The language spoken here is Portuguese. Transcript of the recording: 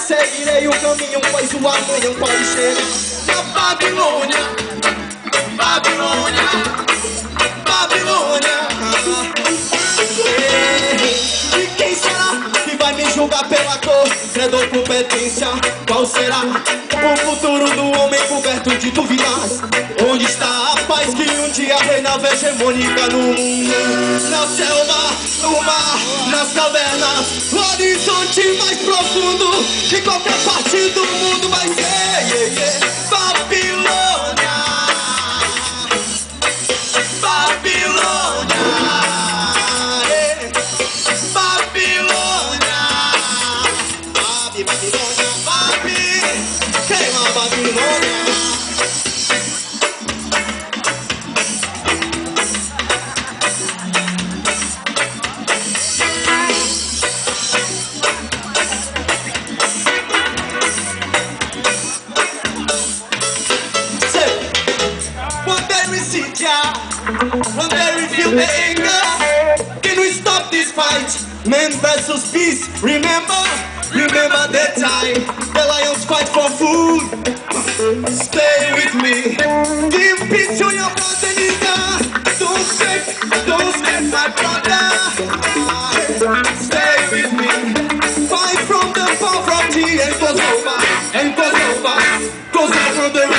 seguirei o caminho, pois o amanhã pode chegar. Na Babilônia, Babilônia, Babilônia. E quem será que vai me julgar pela cor, credo ou competência? Qual será o futuro do homem coberto de dúvidas? Onde está a paz que um dia reinava hegemônica no mundo? Na selva, no mar, nas cavernas, no horizonte mais profundo, em qualquer parte do mundo vai ser Babilônia, Babilônia, Babilônia, Babilônia, queima Babilônia. When they reveal the anger, can we stop this fight? Man versus beast, remember that time the lions fight for food. Stay with me, give peace to your brother nigga. Don't escape my brother. Stay with me, fight from the poverty and cause over, cause over the